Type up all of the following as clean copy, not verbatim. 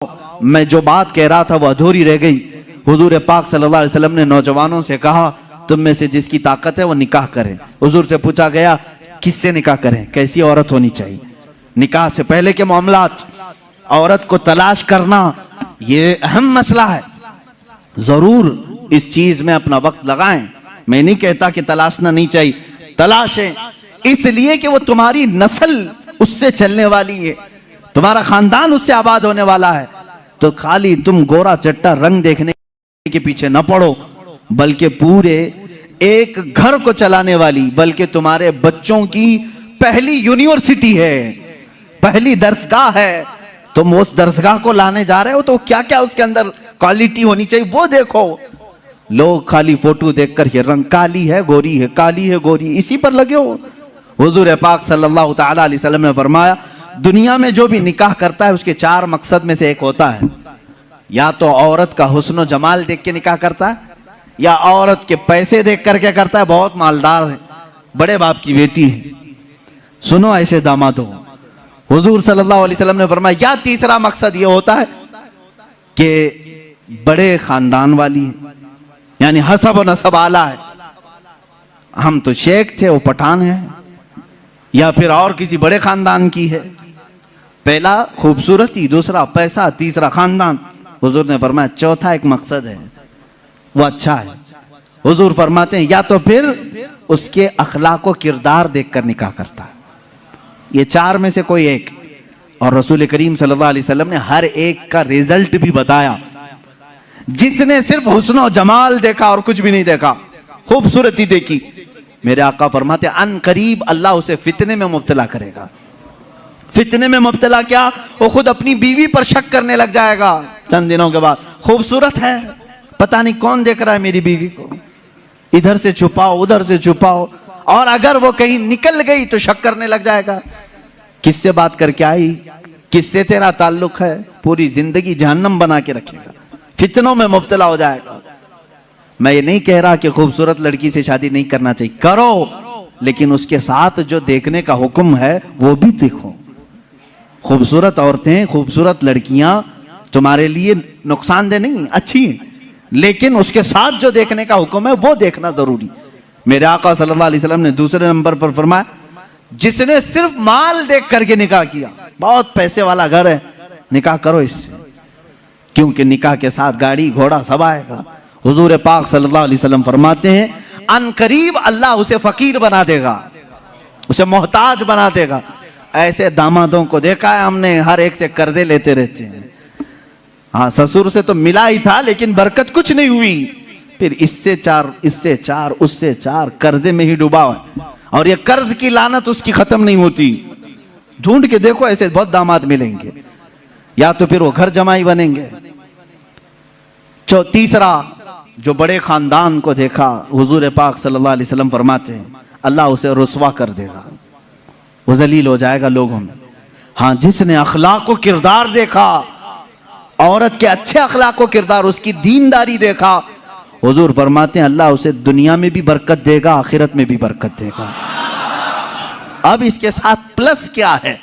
मैं जो बात कह रहा था वो अधूरी रह गई। हुजूर पाक सल्लल्लाहु अलैहि वसल्लम ने नौजवानों से कहा तुम में से जिसकी ताकत है वो निकाह करे। हुजूर से पूछा गया किससे निकाह करें, कैसी औरत होनी चाहिए। निकाह से पहले के मामलात, औरत को तलाश करना ये अहम मसला है। जरूर इस चीज में अपना वक्त लगाएं। मैं नहीं कहता कि तलाशना नहीं चाहिए, तलाशें, इसलिए कि वो तुम्हारी नस्ल उससे चलने वाली है, तुम्हारा खानदान उससे आबाद होने वाला है। तो खाली तुम गोरा चट्टा रंग देखने के पीछे न पड़ो, बल्कि पूरे एक घर को चलाने वाली, बल्कि तुम्हारे बच्चों की पहली यूनिवर्सिटी है, पहली दरसगाह है। तुम उस दरसगाह को लाने जा रहे हो तो क्या क्या उसके अंदर क्वालिटी होनी चाहिए वो देखो। लोग खाली फोटो देखकर ये रंग काली है गोरी है, काली है गोरी, इसी पर लगे हो। हुजूर पाक सल्लल्लाहु ताला अलैहि वसल्लम ने फरमाया दुनिया में जो भी निकाह करता है उसके चार मकसद में से एक होता है, या तो औरत का हुस्न जमाल देख के निकाह करता है, या औरत के पैसे देख करके करता है, बहुत मालदार है, बड़े बाप की बेटी है, सुनो ऐसे दामाद हो। हुजूर सल्लल्लाहु अलैहि वसल्लम ने फरमाया या तीसरा मकसद ये होता है कि बड़े खानदान वाली है, यानी हसब और नसब आला है, हम तो शेख थे वो पठान है, या फिर और किसी बड़े खानदान की है। पहला खूबसूरती, दूसरा पैसा, तीसरा खानदान। हुजूर ने फरमाया चौथा एक मकसद है वो अच्छा है। हुजूर फरमाते हैं या तो फिर उसके अखलाक व किरदार देखकर निकाह करता है, ये चार में से कोई एक। और रसूल करीम सल्लल्लाहु अलैहि वसल्लम ने हर एक का रिजल्ट भी बताया। जिसने सिर्फ हुस्न और जमाल देखा और कुछ भी नहीं देखा, खूबसूरती देखी, मेरे आका फरमाते अन करीब अल्लाह उसे फितने में मुब्तला करेगा। फितने में मुब्तला क्या, वो खुद अपनी बीवी पर शक करने लग जाएगा चंद दिनों के बाद। खूबसूरत है, पता नहीं कौन देख रहा है मेरी बीवी को, इधर से छुपाओ उधर से छुपाओ, और अगर वो कहीं निकल गई तो शक करने लग जाएगा किससे बात करके आई, किससे तेरा ताल्लुक है, पूरी जिंदगी जहन्नम बना के रखेगा, फितनों में मुब्तला हो जाएगा। मैं ये नहीं कह रहा कि खूबसूरत लड़की से शादी नहीं करना चाहिए, करो, लेकिन उसके साथ जो देखने का हुक्म है वो भी देखो। खूबसूरत औरतें, खूबसूरत लड़कियां तुम्हारे लिए नुकसानदेह नहीं, अच्छी हैं, लेकिन उसके साथ जो देखने का हुक्म है वो देखना जरूरी। मेरे आका सल्लल्लाहु अलैहि वसल्लम ने दूसरे नंबर पर फरमाया जिसने सिर्फ माल देख करके निकाह किया, बहुत पैसे वाला घर है, निकाह करो इससे, क्योंकि निकाह के साथ गाड़ी घोड़ा सब आएगा। हुजूर पाक सल्लल्लाहु अलैहि वसल्लम फरमाते हैं अन करीब अल्लाह उसे फकीर बना देगा, उसे मोहताज बना देगा। ऐसे दामादों को देखा है हमने, हर एक से कर्जे लेते रहते हैं। हाँ, ससुर से तो मिला ही था लेकिन बरकत कुछ नहीं हुई, फिर इससे चार, इससे चार, उससे चार, कर्जे में ही डूबा है, और ये कर्ज की लानत उसकी खत्म नहीं होती। ढूंढ के देखो ऐसे बहुत दामाद मिलेंगे, या तो फिर वो घर जमाई बनेंगे। तीसरा जो बड़े खानदान को देखा, हुजूर पाक सल्लल्लाहु अलैहि वसल्लम फरमाते हैं अल्लाह उसे रुसवा कर देगा, वो जलील हो जाएगा लोगों में। हाँ, जिसने अखलाक व किरदार देखा, औरत के अच्छे अखलाक व किरदार, उसकी दीनदारी देखा, हुजूर फरमाते हैं अल्लाह उसे दुनिया में भी बरकत देगा, आखिरत में भी बरकत देगा। अब इसके साथ प्लस क्या है,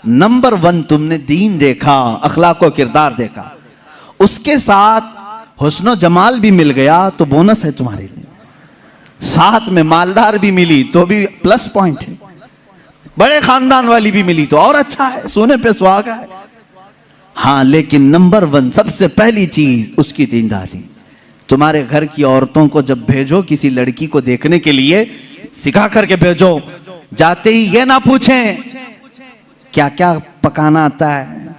नंबर 1 तुमने दीन देखा, अखलाक व किरदार देखा, उसके साथ हुस्न जमाल भी मिल गया तो बोनस है तुम्हारे लिए, साथ में मालदार भी मिली तो भी प्लस पॉइंट है, बड़े खानदान वाली भी मिली तो और अच्छा है, सोने पे सुहागा है। हाँ, लेकिन नंबर 1 सबसे पहली चीज उसकी दीनदारी। तुम्हारे घर की औरतों को जब भेजो किसी लड़की को देखने के लिए, सिखा करके भेजो, जाते ही ये ना पूछें क्या क्या पकाना आता है,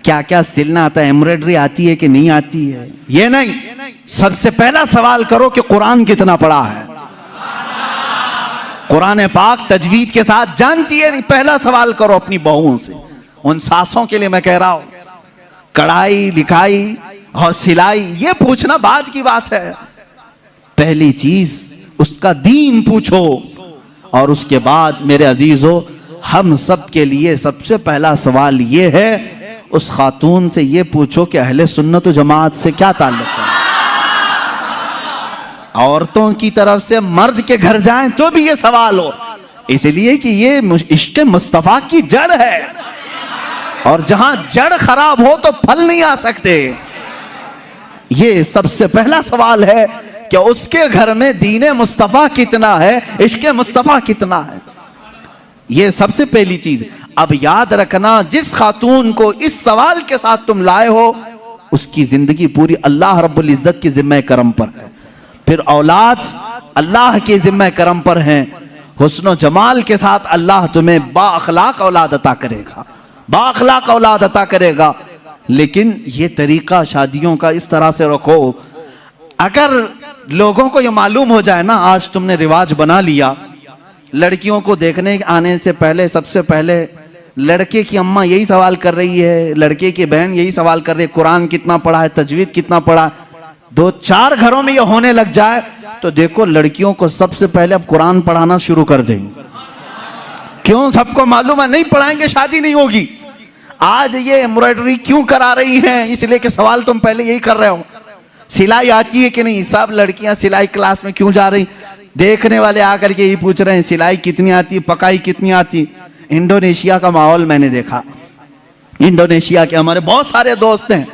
क्या क्या सिलना आता है, एम्ब्रॉयडरी आती है कि नहीं आती है, ये नहीं, सबसे पहला सवाल करो कि कुरान कितना पढ़ा है, कुरान पाक तजवीद के साथ जानती है नहीं। पहला सवाल करो अपनी बहुओं से, उन सासों के लिए मैं कह रहा हूं, कढ़ाई लिखाई और सिलाई ये पूछना बात की बात है, पहली चीज उसका दीन पूछो। और उसके बाद मेरे अजीजों, हम सब के लिए सबसे पहला सवाल ये है, उस खातून से ये पूछो कि अहले सुन्नत व जमात से क्या ताल्लुक है। औरतों की तरफ से मर्द के घर जाएं तो भी ये सवाल हो, इसलिए कि ये इश्क़ मुस्तफ़ा की जड़ है। और जहां जड़ खराब हो तो फल नहीं आ सकते। ये सबसे पहला सवाल है कि उसके घर में दीन मुस्तफा कितना है, इश्क मुस्तफा कितना है। ये सबसे पहली चीज। अब याद रखना, जिस खातून को इस सवाल के साथ तुम लाए हो, उसकी जिंदगी पूरी अल्लाह रब्बुल इज्जत के जिम्मे करम पर है। फिर औलाद अल्लाह के जिम्मे करम पर है। हुस्न जमाल के साथ अल्लाह तुम्हें बाअखलाक औलाद अता करेगा, बाअखलाक औलाद अता करेगा। लेकिन ये तरीका शादियों का इस तरह से रखो, अगर लोगों को ये मालूम हो जाए ना, आज तुमने रिवाज बना लिया, लड़कियों को देखने आने से पहले सबसे पहले लड़के की अम्मा यही सवाल कर रही है, लड़के की बहन यही सवाल कर रही है, कुरान कितना पढ़ा है, तजवीद कितना पढ़ा है। 2-4 घरों में ये होने लग जाए तो देखो लड़कियों को सबसे पहले अब कुरान पढ़ाना शुरू कर देंगे। क्यों? सबको मालूम है नहीं पढ़ाएंगे शादी नहीं होगी। आज ये एम्ब्रॉयडरी क्यों करा रही हैं? इसलिए कि सवाल तुम पहले यही कर रहे हो, सिलाई आती है कि नहीं। सब लड़कियां सिलाई क्लास में क्यों जा रही? देखने वाले आकर के यही पूछ रहे हैं सिलाई कितनी आती, पकाई कितनी आती। इंडोनेशिया का माहौल मैंने देखा, इंडोनेशिया के हमारे बहुत सारे दोस्त हैं,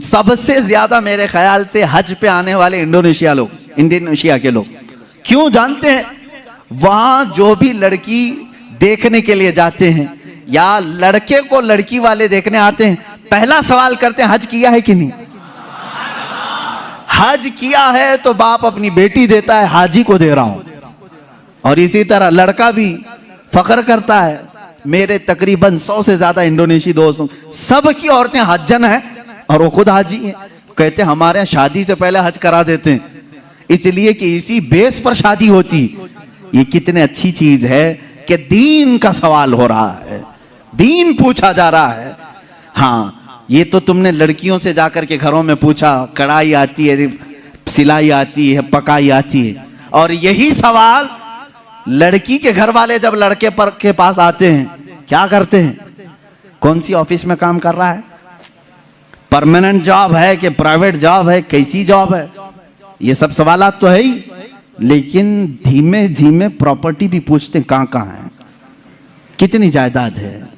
सबसे ज्यादा मेरे ख्याल से हज पे आने वाले इंडोनेशिया के लोग। क्यों जानते हैं? वहां जो भी लड़की देखने के लिए जाते हैं या लड़के को लड़की वाले देखने आते हैं, पहला सवाल करते हैं हज किया है कि नहीं। हज किया है तो बाप अपनी बेटी देता है, हाजी को दे रहा हूं। और इसी तरह लड़का भी फख्र करता है, मेरे तकरीबन 100 से ज्यादा इंडोनेशी दोस्तों, सबकी औरतें हज्जन है और वो खुद हाजी हैं। कहते हैं हमारे यहाँ शादी से पहले हज करा देते हैं, इसलिए कि इसी बेस पर शादी होती। ये कितनी अच्छी चीज है कि दीन का सवाल हो रहा है, दीन पूछा जा रहा है। हाँ, ये तो तुमने लड़कियों से जाकर के घरों में पूछा, कढ़ाई आती है, सिलाई आती है, पकाई आती है। और यही सवाल लड़की के घर वाले जब लड़के पर के पास आते हैं, क्या करते हैं? कौन सी ऑफिस में काम कर रहा है, परमानेंट जॉब है कि प्राइवेट जॉब है, कैसी जॉब है, ये सब सवालात तो है ही। लेकिन धीमे धीमे प्रॉपर्टी भी पूछते हैं, कहां कहां है, कितनी जायदाद है।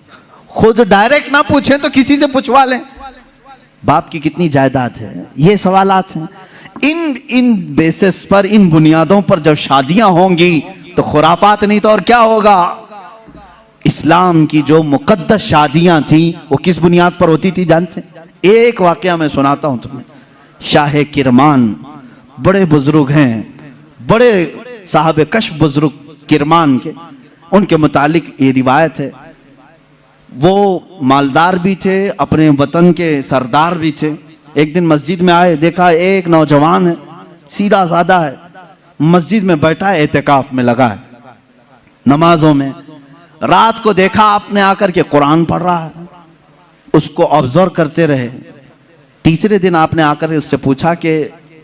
खुद डायरेक्ट ना पूछे तो किसी से पूछवा लें, बाप की कितनी जायदाद है। ये सवालात हैं। इन बेसिस पर, इन बुनियादों पर जब शादियां होंगी तो खुरापात नहीं तो और क्या होगा। इस्लाम की जो मुकद्दस शादियां थी वो किस बुनियाद पर होती थी जानते? एक वाकया मैं सुनाता हूं तुम्हें। शाह किरमान बड़े बुजुर्ग हैं, बड़े साहब कश बुजुर्ग किरमान के, उनके मुतालिक ये रिवायत है। वो मालदार भी थे, अपने वतन के सरदार भी थे। एक दिन मस्जिद में आए, देखा एक नौजवान है, सीधा साधा है, मस्जिद में बैठा है, एहतिकाफ में लगा है, नमाजों में। रात को देखा आपने आकर के कुरान पढ़ रहा है, उसको ऑब्जर्व करते रहे। तीसरे दिन आपने आकर उससे पूछा कि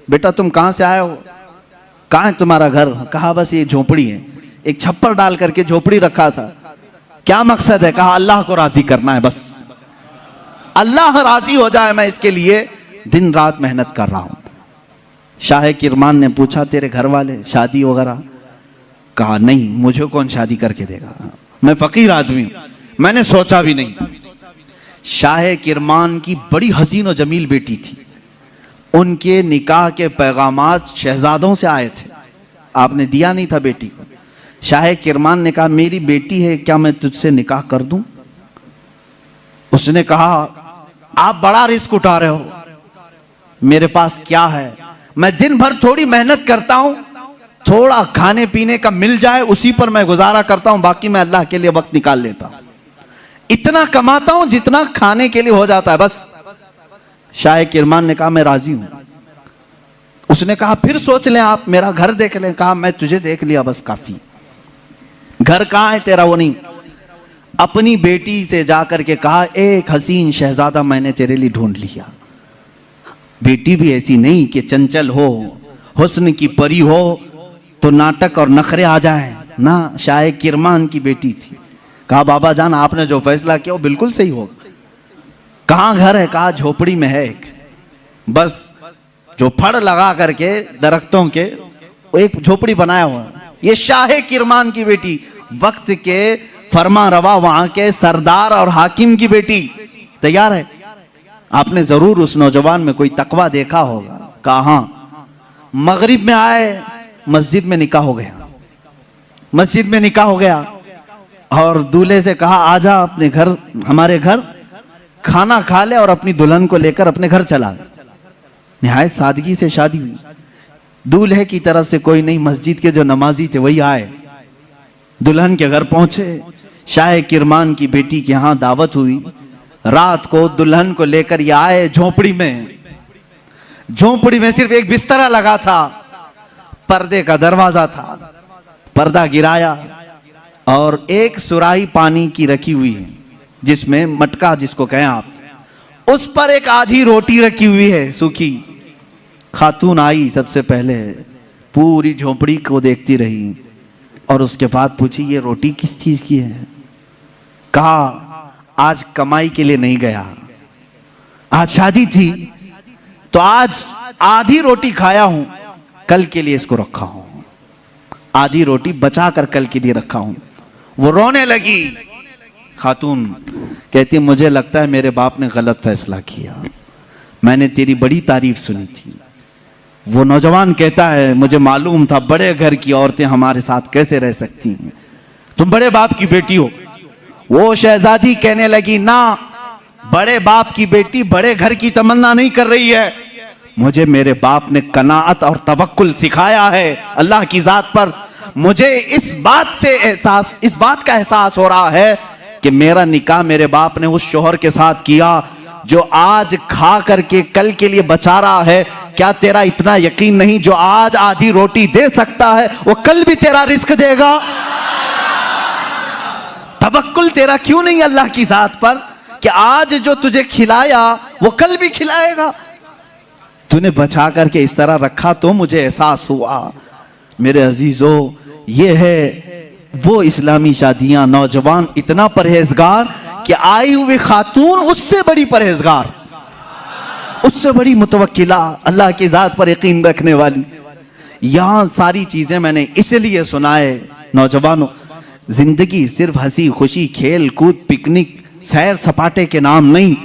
बेटा तुम कहां से आए हो, कहां है तुम्हारा घर? कहा बस ये झोपड़ी है। एक छप्पर डाल करके झोपड़ी रखा था। क्या मकसद है? कहा अल्लाह को राजी करना है, बस अल्लाह राजी हो जाए, मैं इसके लिए दिन रात मेहनत कर रहा हूं। शाह किरमान ने पूछा तेरे घर वाले शादी वगैरह? कहा नहीं, मुझे कौन शादी करके देगा, मैं फकीर आदमी हूं, मैंने सोचा भी नहीं। शाह किरमान की बड़ी हसीन और जमील बेटी थी, उनके निकाह के पैगामात शहजादों से आए थे, आपने दिया नहीं था बेटी को। शाह किरमान ने कहा मेरी बेटी है, क्या मैं तुझसे निकाह कर दूं? उसने कहा आप बड़ा रिस्क उठा रहे हो, मेरे पास क्या है, मैं दिन भर थोड़ी मेहनत करता हूं, थोड़ा खाने पीने का मिल जाए उसी पर मैं गुजारा करता हूं, बाकी मैं अल्लाह के लिए वक्त निकाल लेता हूं, इतना कमाता हूं जितना खाने के लिए हो जाता है बस। शाह किरमान ने कहा मैं राजी हूं। उसने कहा फिर सोच लें, आप मेरा घर देख लें। कहा मैं तुझे देख लिया बस काफी, घर कहां है तेरा? वो नहीं। अपनी बेटी से जाकर के कहा एक हसीन शहजादा मैंने तेरे लिए ढूंढ लिया। बेटी भी ऐसी नहीं कि चंचल हो, हुस्न की परी हो तो नाटक और नखरे आ जाए ना, शाह किरमान की बेटी थी। कहा बाबा जान आपने जो फैसला किया वो बिल्कुल सही होगा। कहां घर है? कहा झोपड़ी में है एक, बस जो फड़ लगा करके दरख्तों के एक झोपड़ी बनाया हुआ। ये शाह किरमान की बेटी वक्त के फरमा रवा वहां के सरदार और हाकिम की बेटी तैयार है। आपने जरूर उस नौजवान में कोई तकवा देखा होगा। कहा हाँ। मगरिब में आए, मस्जिद में निकाह हो गया, मस्जिद में निकाह हो गया और दूल्हे से कहा आजा अपने घर, हमारे घर खाना खा ले और अपनी दुल्हन को लेकर अपने घर चला। निहायत सादगी से शादी हुई। दूल्हे की तरफ से कोई नहीं, मस्जिद के जो नमाजी थे वही आए, दुल्हन के घर पहुंचे। शाह किरमान की बेटी के यहां दावत हुई। रात को दुल्हन को लेकर ये आए झोपड़ी में। झोपड़ी में सिर्फ एक बिस्तरा लगा था, पर्दे का दरवाजा था, पर्दा गिराया और एक सुराही पानी की रखी हुई है, जिसमें मटका जिसको कहें आप, उस पर एक आधी रोटी रखी हुई है सूखी। खातून आई, सबसे पहले पूरी झोपड़ी को देखती रही और उसके बाद पूछी ये रोटी किस चीज की है। कहा आज कमाई के लिए नहीं गया, आज शादी थी तो आज आधी रोटी खाया हूं, कल के लिए इसको रखा हूं, आधी रोटी बचा कर कल के लिए रखा हूं। वो रोने लगी। खातून कहती मुझे लगता है मेरे बाप ने गलत फैसला किया, मैंने तेरी बड़ी तारीफ सुनी थी। वो नौजवान कहता है मुझे मालूम था बड़े घर की औरतें हमारे साथ कैसे रह सकती हैं, तुम बड़े बाप की बेटी हो। वो शहजादी कहने लगी ना, बड़े बाप की बेटी बड़े घर की तमन्ना नहीं कर रही है, मुझे मेरे बाप ने कनाअत और तवक्कुल सिखाया है अल्लाह की जात पर। मुझे इस बात का एहसास हो रहा है कि मेरा निकाह मेरे बाप ने उस शोहर के साथ किया जो आज खा करके कल के लिए बचा रहा है। क्या तेरा इतना यकीन नहीं जो आज आधी रोटी दे सकता है वो कल भी तेरा रिस्क देगा? तवक्कुल तेरा क्यों नहीं अल्लाह की जात पर कि आज जो तुझे खिलाया वो कल भी खिलाएगा? तूने बचा करके इस तरह रखा तो मुझे एहसास हुआ। मेरे अजीजों, ये है वो इस्लामी शादियां, नौजवान इतना परहेजगार कि आई हुई खातून उससे बड़ी परहेजगार, उससे बड़ी मुतवक्किला, अल्लाह की जात पर यकीन रखने वाली। यहां सारी चीजें मैंने इसलिए सुनाए नौजवानों, जिंदगी सिर्फ हंसी खुशी खेल कूद पिकनिक सैर सपाटे के नाम नहीं,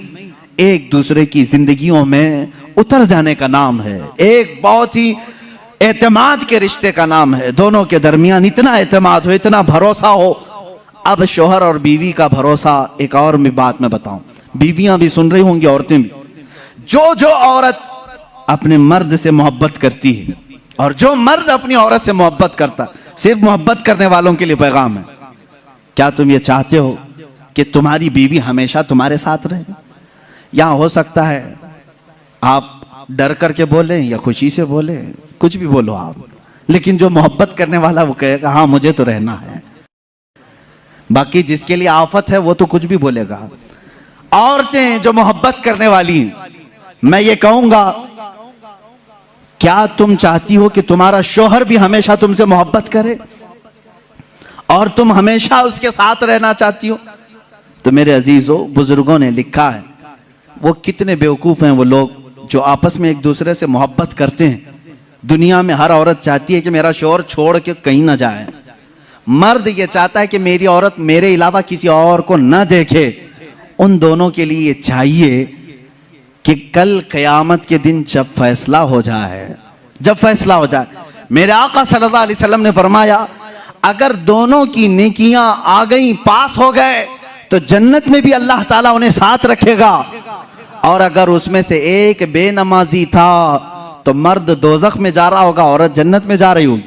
एक दूसरे की जिंदगियों में उतर जाने का नाम है। एक बहुत ही एतमाद के रिश्ते का नाम है। दोनों के दरमियान इतना एतमाद हो, इतना भरोसा हो। अब शोहर और बीवी का भरोसा, एक और भी बात मैं बताऊं, बीवियां भी सुन रही होंगी, औरतें भी। जो औरत अपने मर्द से मोहब्बत करती है और जो मर्द अपनी औरत से मोहब्बत करता, सिर्फ मोहब्बत करने वालों के लिए पैगाम है। क्या तुम ये चाहते हो कि तुम्हारी बीवी हमेशा तुम्हारे साथ रहे? यहां हो सकता है आप डर करके बोले या खुशी से बोले, कुछ भी बोलो आप, लेकिन जो मोहब्बत करने वाला वो कहेगा हाँ मुझे तो रहना है। बाकी जिसके लिए आफत है वो तो कुछ भी बोलेगा। औरतें जो मोहब्बत करने वाली, मैं ये कहूंगा, क्या तुम चाहती हो कि तुम्हारा शौहर भी हमेशा तुमसे मोहब्बत करे और तुम हमेशा उसके साथ रहना चाहती हो? तो मेरे अजीजों, बुजुर्गों ने लिखा है, वो कितने बेवकूफ हैं वो लोग जो आपस में एक दूसरे से मोहब्बत करते हैं। दुनिया में हर औरत चाहती है कि मेरा शौहर छोड़ के कहीं ना जाए। मर्द ये चाहता है कि मेरी औरत मेरे अलावा किसी और को न देखे। उन दोनों के लिए ये चाहिए कि कल क़यामत के दिन जब फैसला हो जाए, जब फैसला हो जाए, मेरे आका सल्लल्लाहु अलैहि वसल्लम ने फरमाया अगर दोनों की नेकियां आ गई, पास हो गए, तो जन्नत में भी अल्लाह ताला उन्हें साथ रखेगा। और अगर उसमें से एक बेनमाजी था तो मर्द दोजख में जा रहा होगा, औरत जन्नत में जा रही होगी।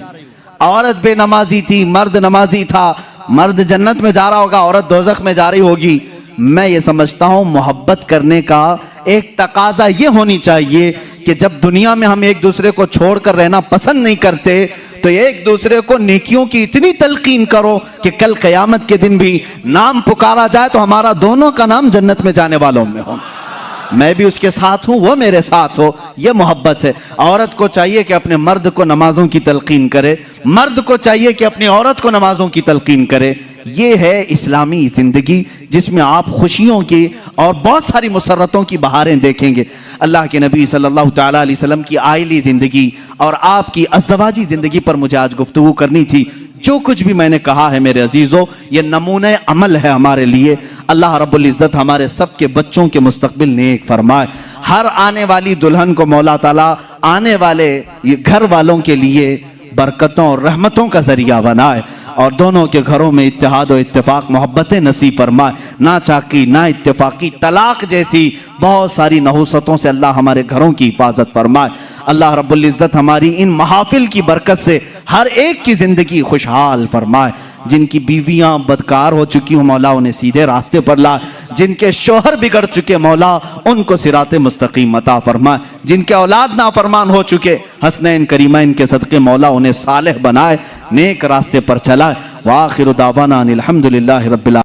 औरत बेनमाजी थी, मर्द नमाजी था, मर्द जन्नत में जा रहा होगा, औरत दोजख में जा रही होगी। मैं ये समझता हूं मोहब्बत करने का एक तकाजा ये होनी चाहिए कि जब दुनिया में हम एक दूसरे को छोड़कर रहना पसंद नहीं करते तो एक दूसरे को नेकियों की इतनी तलकीन करो कि कल क़यामत के दिन भी नाम पुकारा जाए तो हमारा दोनों का नाम जन्नत में जाने वालों में हो। मैं भी उसके साथ हूं, वो मेरे साथ हो, ये मोहब्बत है। औरत को चाहिए कि अपने मर्द को नमाजों की तलकीन करे, मर्द को चाहिए कि अपनी औरत को नमाजों की तलकीन करे। ये है इस्लामी जिंदगी जिसमें आप खुशियों की और बहुत सारी मुसर्रतों की बहारें देखेंगे। अल्लाह के नबी सल्लल्लाहु तआला अलैहि वसल्लम की आइली जिंदगी और आपकी अज़दवाजी जिंदगी पर मुझे आज गुफ्तगू करनी थी। जो कुछ भी मैंने कहा है मेरे अजीजों, ये नमूने अमल है हमारे लिए। अल्लाह रब्बुल इज़्ज़त हमारे सबके बच्चों के मुस्तकबिल नेक फरमाए। हर आने वाली दुल्हन को मौला ताला आने वाले ये घर वालों के लिए बरकतों और रहमतों का जरिया बनाए और दोनों के घरों में इत्तेहाद और इत्तेफाक मोहब्बतें नसीब फरमाए। ना चाकी ना इत्तेफाकी तलाक जैसी बहुत सारी नहुसतों से अल्लाह हमारे घरों की हिफाजत फरमाए। अल्लाह रब्बुल इज़्ज़त हमारी इन महाफिल की बरकत से हर एक की जिंदगी खुशहाल फरमाए। जिनकी बीवियां बदकार हो चुकी हो मौला उन्हें सीधे रास्ते पर ला, जिनके शोहर बिगड़ चुके मौला उनको सिराते मुस्तकीम अता फरमाए, जिनके औलाद नाफरमान हो चुके हसनैन करीमैन के सदके मौला उन्हें सालेह बनाए, नेक रास्ते पर चलाए। व आखिरु दावाना अनिल हम्दुलिल्लाहि रब्बिल